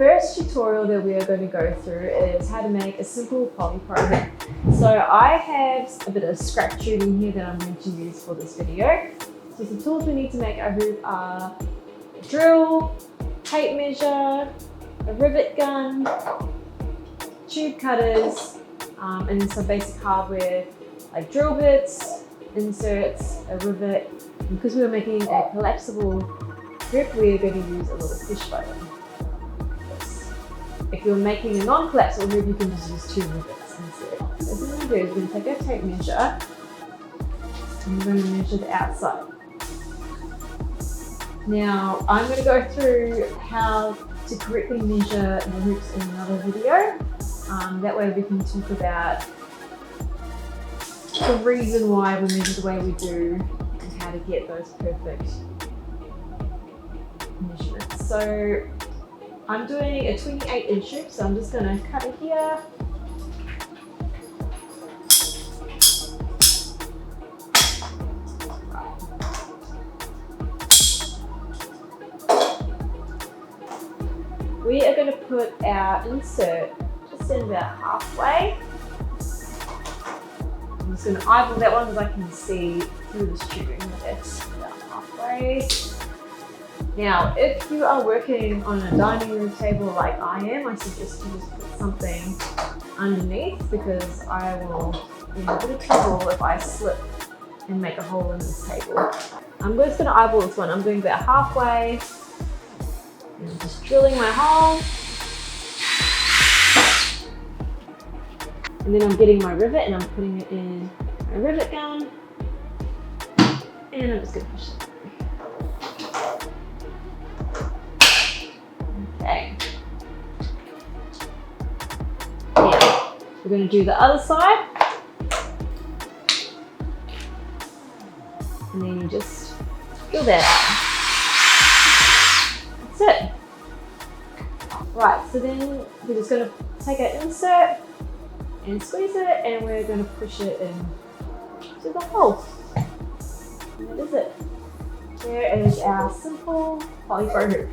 first tutorial that we are going to go through is how to make a simple Polypro hoop. So I have a bit of scrap tubing here that I'm going to use for this video. So the tools we need to make a hoop are a drill, tape measure, a rivet gun, tube cutters, and then some basic hardware like drill bits, inserts, a rivet. And because we're making a collapsible hoop, we're going to use a little push button. If you're making a non-collapsible hoop, you can just use 2 rivets instead. So what we're going to do is we're going to take our tape measure and we're going to measure the outside. Now, I'm going to go through how to correctly measure the hoops in another video. That way we can talk about the reason why we measure the way we do and how to get those perfect measurements. So I'm doing a 28-inch hoop, so I'm just going to cut it here. We are going to put our insert just in about halfway. I'm just going to eyeball that one because I can see through this tubing that it's about halfway. Now, if you are working on a dining room table like I am, I suggest you just put something underneath because I will be in a bit of trouble if I slip and make a hole in this table. I'm just going to eyeball this one. I'm doing about halfway. And I'm just drilling my hole. And then I'm getting my rivet and I'm putting it in my rivet gun. And I'm just going to push it. Okay. Now, we're going to do the other side. And then you just drill that out. That's it. Right, so then we're just going to take our insert and squeeze it, and we're going to push it in to the hole. And that is it. There is our simple Polypro hoop.